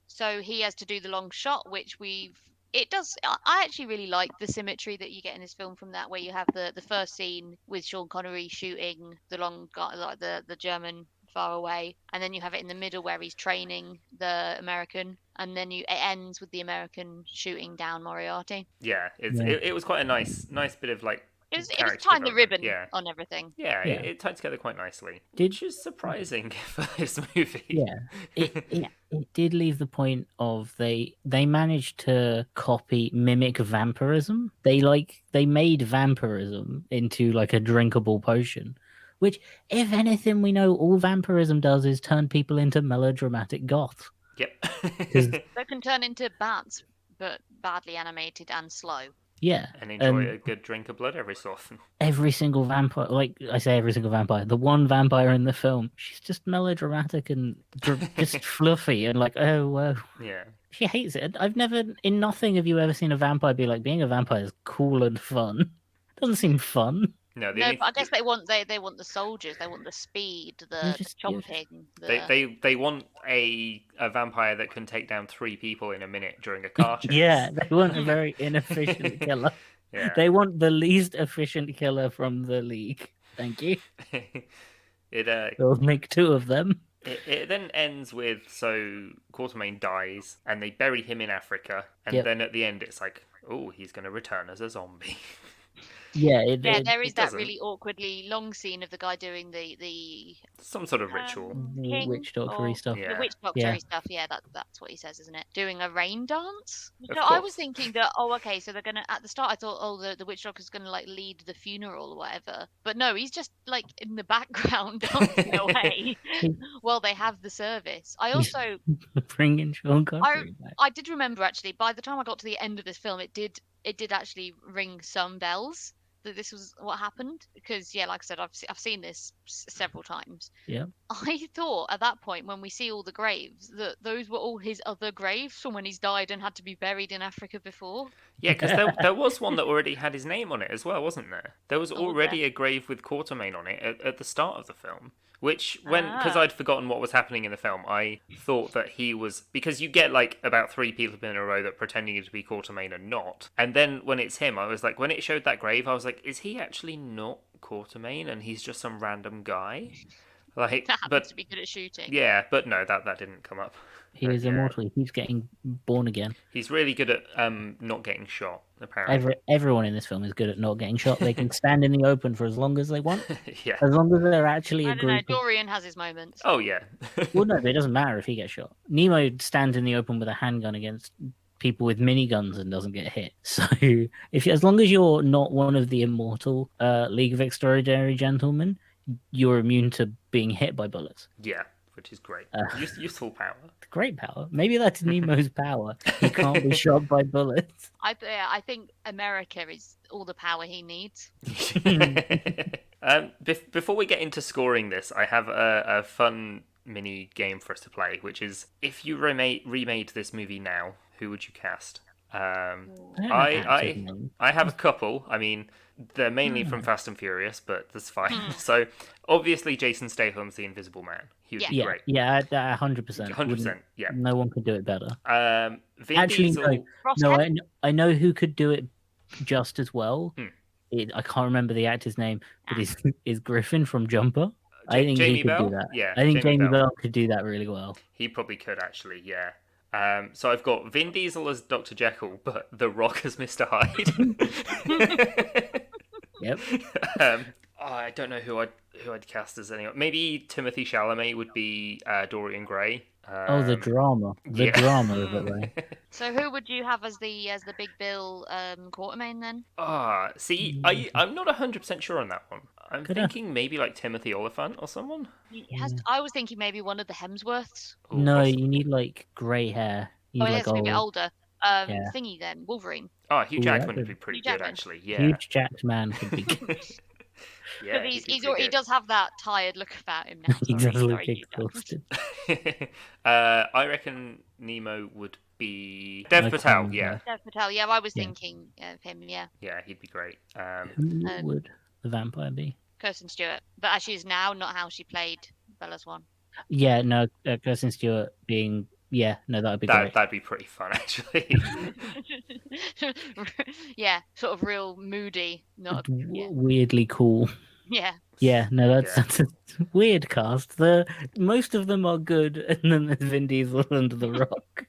So he has to do the long shot, which I actually really like the symmetry that you get in this film from that, where you have the first scene with Sean Connery shooting the long guy, like the German far away, and then you have it in the middle where he's training the American, and then it ends with the American shooting down Moriarty. Yeah, it was quite a nice bit of like. It was tying the ribbon on everything. Yeah, it tied together quite nicely. Which is surprising for this movie. Yeah, it did leave the point of they managed to mimic vampirism. They made vampirism into like a drinkable potion, which, if anything, we know all vampirism does is turn people into melodramatic goths. Yep. They can turn into bats, but badly animated and slow. Yeah. And enjoy a good drink of blood every so often. Every single vampire, like I say, every single vampire, the one vampire in the film, she's just melodramatic and just fluffy and like, oh, wow. Yeah. She hates it. In nothing have you ever seen a vampire be like, being a vampire is cool and fun. Doesn't seem fun. No, but I guess they want the soldiers. They want the speed, the chomping. They want a vampire that can take down 3 people in a minute during a car chase. Yeah, they want a very inefficient killer. Yeah. They want the least efficient killer from the League. Thank you. They'll make 2 of them. It then ends with, so Quatermain dies, and they bury him in Africa, and then at the end it's like, oh, he's going to return as a zombie. Yeah, there is that really awkwardly long scene of the guy doing the some sort of ritual, witch doctory stuff. The witch doctory stuff. Yeah, that's what he says, isn't it? Doing a rain dance. So I was thinking that so they're gonna at the start. I thought the witch doctor's gonna like lead the funeral or whatever, but no, he's just like in the background dancing away while they have the service. I also bringing Sean Connery back. I did remember actually. By the time I got to the end of this film, it did actually ring some bells that this was what happened, because like I said, I've seen this several times. Yeah, I thought at that point, when we see all the graves, that those were all his other graves from when he's died and had to be buried in Africa before. Yeah, because there was one that already had his name on it as well, wasn't there? There was already a grave with Quatermain on it at the start of the film. Which, because I'd forgotten what was happening in the film, I thought that he was, because you get like about 3 people in a row that pretending to be Quatermain and not. And then when it's him, I was like, when it showed that grave, I was like, is he actually not Quatermain and he's just some random guy? Like, That happens but to be good at shooting. yeah, but no, that didn't come up. He But is yeah. immortal. He keeps getting born again. He's really good at not getting shot, apparently. Everyone in this film is good at not getting shot. They can stand in the open for as long as they want, Yeah. as long as they're actually I a don't know. group. Dorian has his moments. Oh yeah. Well, no, it doesn't matter if he gets shot. Nemo stands in the open with a handgun against people with miniguns and doesn't get hit. So, as long as you're not one of the immortal League of Extraordinary Gentlemen, you're immune to being hit by bullets. Yeah, which is great. Useful power. Great power. Maybe that's Nemo's power. He can't be shot by bullets. I think America is all the power he needs. Before we get into scoring this, I have a fun mini game for us to play, which is if you remade this movie now, who would you cast? I have a couple. I mean, they're mainly from Fast and Furious, but that's fine. So obviously, Jason Statham's the Invisible Man. He would be great. Yeah, 100%. 100%. Yeah. No one could do it better. Vin Actually, Diesel... no. I know who could do it just as well. I can't remember the actor's name, but is Griffin from Jumper. I think Jamie he could Bell? do that. Yeah, I think Jamie Bell Bell could do that really well. He probably could, actually, yeah. So I've got Vin Diesel as Dr. Jekyll, but The Rock as Mr. Hyde. Yep. I don't know who I'd cast as anyone. Maybe Timothy Chalamet would be Dorian Gray. The drama. The drama of it, right? So who would you have as the Big Bill Quatermain then? See, I'm not 100% sure on that one. I'm thinking maybe like Timothy Olyphant or someone. I was thinking maybe one of the Hemsworths. Ooh, No, possibly. you need like grey hair. He has to be a bit older. Thingy then, Wolverine. Oh, Hugh Ooh, Jackman that would be pretty Hugh good, Jackman. actually. Yeah. Huge jacked man could be good. Yeah, But he'd be he pretty does have that tired look about him now. He does look Hugh Jackman. exhausted. good. I reckon Nemo would be Dev Patel. Yeah, Dev Patel. Yeah, I was Yeah. thinking of him. Yeah, yeah, he'd be great. Who would the vampire be? Kirsten Stewart. But as she is now, not how she played Bella Swan. Yeah, no, Kirsten Stewart being... Yeah, no, that would be great. That'd be pretty fun, actually. Yeah, sort of real moody. Not. Yeah. Weirdly cool. Yeah. Yeah, no, that's a weird cast. Most of them are good, and then there's Vin Diesel and The Rock.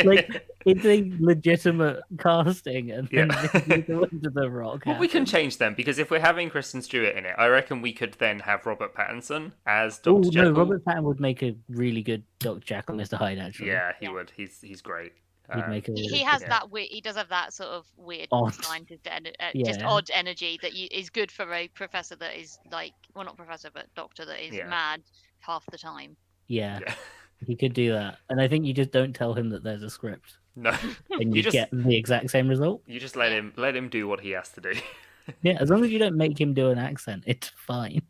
Like, it's a legitimate casting, and then Vin Diesel and The Rock. Well, we can change them, because if we're having Kristen Stewart in it, I reckon we could then have Robert Pattinson as Dr. Oh Jekyll. no, Robert Pattinson would make a really good Dr. Jekyll, Mr. Hyde. Actually, Yeah, he would. He's great. he'd make a really He has good- that weird. He does have that sort of weird Odd. scientist, just Yeah. odd energy that is good for a professor that is like, well, not professor, but doctor that is mad half the time. Yeah, Yeah. he could do that, and I think you just don't tell him that there's a script, No, and you you just get the exact same result. you just let him do what he has to do. Yeah, as long as you don't make him do an accent, it's fine.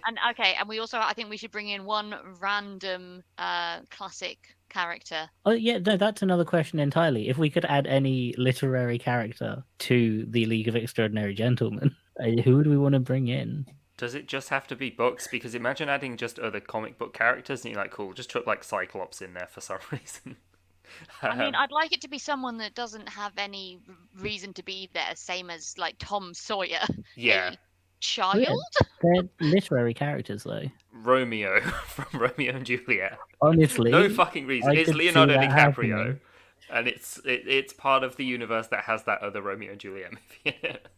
And we also, I think we should bring in one random classic character. Oh yeah, no, that's another question entirely. If we could add any literary character to the League of Extraordinary Gentlemen, who would we want to bring in? Does it just have to be books? Because imagine adding just other comic book characters, and you're like, cool, just chuck like Cyclops in there for some reason. I mean, I'd like it to be someone that doesn't have any reason to be there, same as like Tom Sawyer. Yeah. A child? They're literary characters, though. Romeo from Romeo and Juliet. Honestly, No fucking reason. I It's could see Leonardo that DiCaprio, happening. and it's part of the universe that has that other Romeo and Juliet movie in it.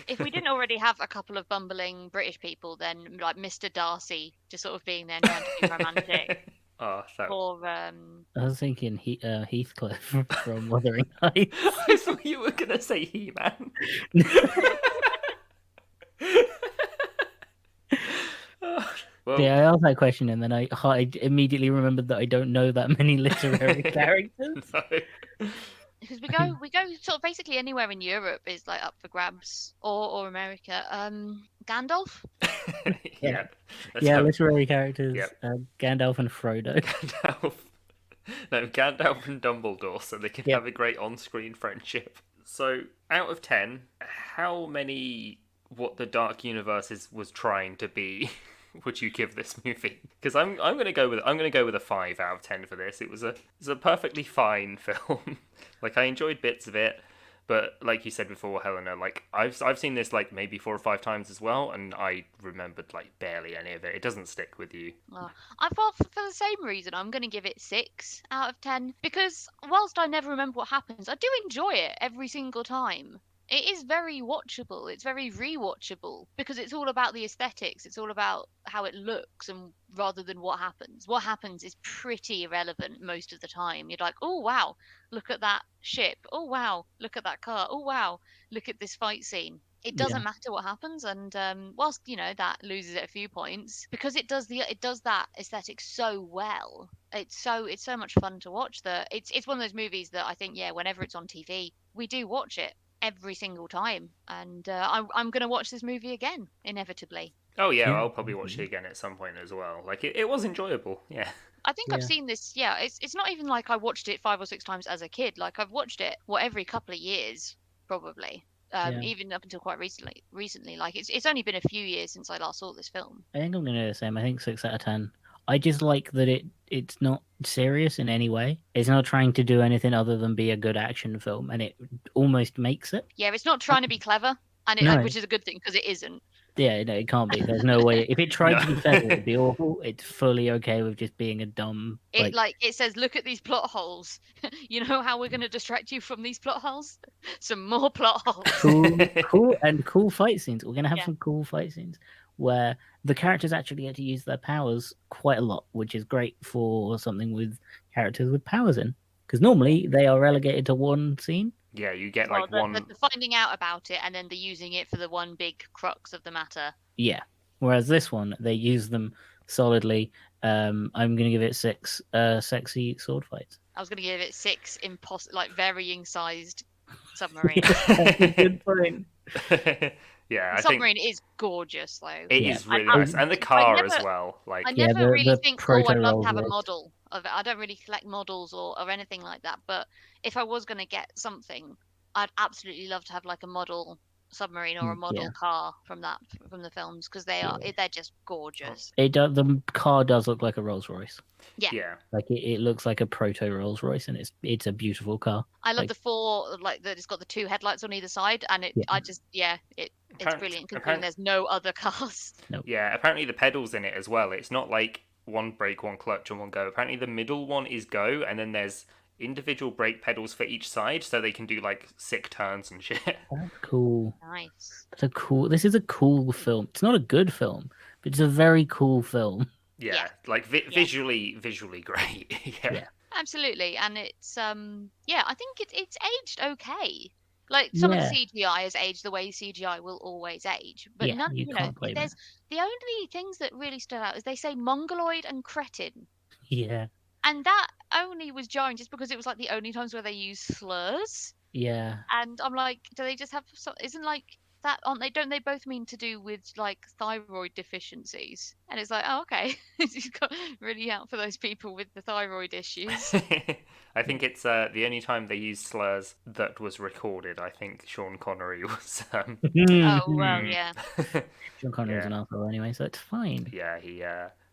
If we didn't already have a couple of bumbling British people, then like Mr. Darcy just sort of being there and trying to be romantic. Oh, that... Or I was thinking Heathcliff from Wuthering Heights. I thought you were gonna say He-Man. Well, Yeah, I asked that question, and then I immediately remembered that I don't know that many literary characters. no. because we go sort of basically anywhere in Europe is like up for grabs, or America. Gandalf. Yeah. Let's Yeah, have literary characters. Yep. Gandalf and Frodo. Gandalf. No, Gandalf and Dumbledore, so they can Yep. have a great on-screen friendship. So, out of 10, how many what the Dark Universe was trying to be would you give this movie? Because I'm gonna go with a 5 out of 10 for this. It was a perfectly fine film. Like, I enjoyed bits of it, but like you said before, Helena, like I've seen this like maybe 4 or 5 times as well, and I remembered like barely any of it. It doesn't stick with you. I thought for the same reason, I'm going to give it 6 out of 10 because whilst I never remember what happens, I do enjoy it every single time. It is very watchable. It's very rewatchable because it's all about the aesthetics. It's all about how it looks, and rather than what happens. What happens is pretty irrelevant most of the time. You're like, oh wow, look at that ship. Oh wow, look at that car. Oh wow, look at this fight scene. It Yeah. doesn't matter what happens, and whilst that loses it a few points because it does that aesthetic so well. It's so much fun to watch. It's one of those movies that I think whenever it's on TV, we do watch it every single time, and I'm gonna watch this movie again inevitably. Oh yeah, Yeah. I'll probably watch it again at some point as well. Like it was enjoyable. Yeah. I think I've Yeah. seen this. Yeah, it's not even like I watched it 5 or 6 times as a kid. Like I've watched it every couple of years probably. Yeah. Even up until quite recently, like it's only been a few years since I last saw this film. I think I'm gonna do the same. I think 6 out of 10. I just like that it's not serious in any way. It's not trying to do anything other than be a good action film, and it almost makes it. Yeah, it's not trying to be clever, and No. which is a good thing because it isn't. Yeah, no, it can't be. There's no way. If it tried to No. be clever, it'd be awful. It's fully okay with just being a dumb. It says, look at these plot holes. You know how we're going to distract you from these plot holes? Some more plot holes. cool fight scenes. We're gonna have Yeah. some cool fight scenes where the characters actually get to use their powers quite a lot, which is great for something with characters with powers in. Because normally they are relegated to one scene. Yeah, you get Well, like the, one. the finding out about it and then the using it for the one big crux of the matter. Yeah. Whereas this one, they use them solidly. I'm gonna give it 6 sexy sword fights. I was going to give it 6 varying sized submarines. That's a good point. Yeah, The I think submarine is gorgeous, though. it Yeah. is really I- nice, and the I car never- as well. Like, I Yeah, never the really think, I'd proto love to have a Rolls-Royce. model of it. I don't really collect models or anything like that. But if I was going to get something, I'd absolutely love to have like a model submarine or a model Yeah. car from the films because they're just gorgeous. The car does look like a Rolls Royce. yeah, Like it looks like a proto Rolls Royce, and it's a beautiful car. I love Like- the 4 that it's got the 2 headlights on either side, and Yeah. it's brilliant considering apparent- there's no other cars. yeah. Apparently, the pedals in it as well. It's not like one brake, one clutch, and one go. Apparently, the middle one is go, and then there's individual brake pedals for each side, so they can do like sick turns and shit. That's cool. Nice. This is a cool film. It's not a good film, but it's a very cool film. Yeah, Yeah. like visually great. Yeah. Yeah. Absolutely, and it's I think it's aged okay. Like some of the CGI has aged the way CGI will always age, but Yeah, none. you can't blame There's the only things that really stood out is they say mongoloid and cretin, Yeah, and that only was jarring just because it was like the only times where they use slurs, yeah. and I'm like, do they just have? Isn't like that? Aren't they? Don't they both mean to do with like thyroid deficiencies? And it's like, oh, okay, you've got really out for those people with the thyroid issues. I think it's the only time they used slurs that was recorded. I think Sean Connery was. Oh well, yeah. Sean Connery's Yeah. an asshole anyway, so it's fine. Yeah, he.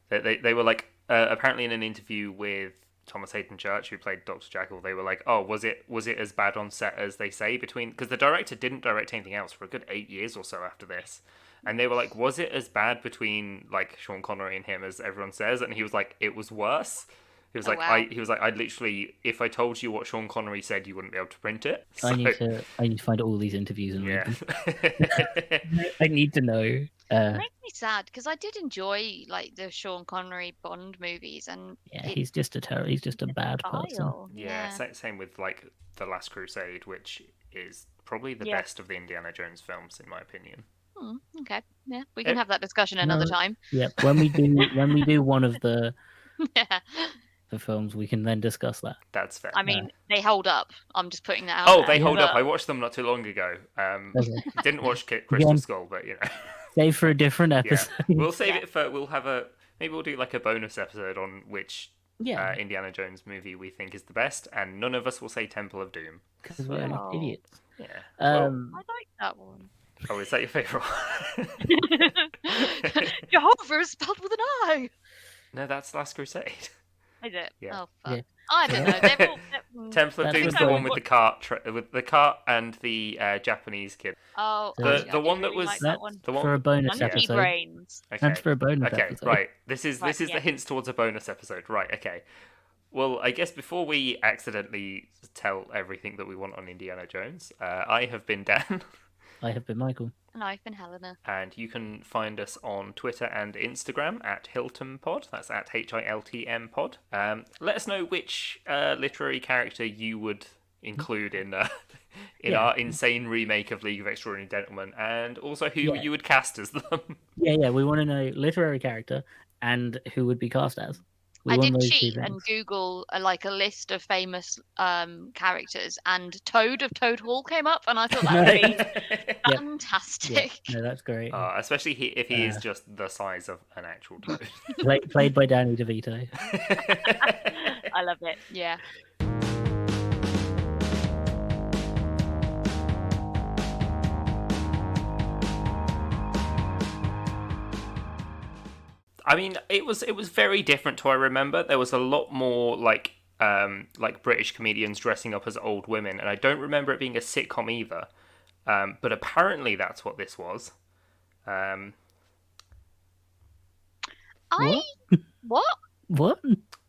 They were like apparently in an interview with Thomas Hayden Church, who played Dr. Jekyll. They were like, "Oh, was it as bad on set as they say?" Because the director didn't direct anything else for a good 8 years or so after this, and they were like, "Was it as bad between like Sean Connery and him as everyone says?" And he was like, "It was worse." He was Oh, like, wow. I'd literally, if I told you what Sean Connery said, you wouldn't be able to print it. I need So, to find all these interviews and read yeah. them. I need to know. It makes me sad because I did enjoy like the Sean Connery Bond movies, and Yeah, it- he's just a bad person. vile. Yeah, same with like The Last Crusade, which is probably the Yeah. best of the Indiana Jones films, in my opinion. Okay, yeah, we can have that discussion another No. time. Yep. When we do one of the Yeah, films, we can then discuss that. That's fair. I mean they hold up. I'm just putting that out. Oh, there. they hold up. But- I watched them not too long ago. Okay. Didn't watch Crystal Again. Skull, but you know, Save for a different yeah. episode. We'll save Yeah. it for. Maybe we'll do like a bonus episode on which Yeah, Indiana Jones movie we think is the best, and none of us will say Temple of Doom. because we're Oh. idiots. Yeah. I Um, like that one. Oh, is that your favourite one? Jehovah is spelled with an I. No, that's Last Crusade. Is it? Yeah. Oh fuck. Yeah. I don't know. They're all. Temple of That's Doom's the the one. one with the cart and the Japanese kid. Oh, The- actually, I the one didn't that really was- like That's that one. The one. for a bonus Monkey episode. brains. Okay. That's for a bonus Okay, episode. right. This is Right, the yeah. hints towards a bonus episode. Right. Okay. Well, I guess before we accidentally tell everything that we want on Indiana Jones, I have been Dan. I have been Michael. And I've been Helena. And you can find us on Twitter and Instagram at HiltonPod. That's at HILTM Pod. Let us know which literary character you would include in our insane remake of League of Extraordinary Gentlemen, and also who Yeah. you would cast as them. Yeah. We want to know literary character and who would be cast as. We I want did those two cheat things. and Google a list of famous characters, and Toad of Toad Hall came up, and I thought that would be Yeah. fantastic. No, that's great. Especially if he is just the size of an actual toad. Played by Danny DeVito. I love it. Yeah. I mean, it was very different to I remember. There was a lot more like British comedians dressing up as old women, and I don't remember it being a sitcom either. But apparently that's what this was. What? What?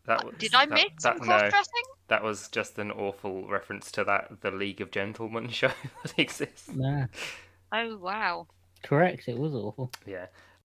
That was, Did I miss some no, cross-dressing? that was just an awful reference to the League of Gentlemen show that exists. Nah. Oh wow. Correct. It was awful. Yeah.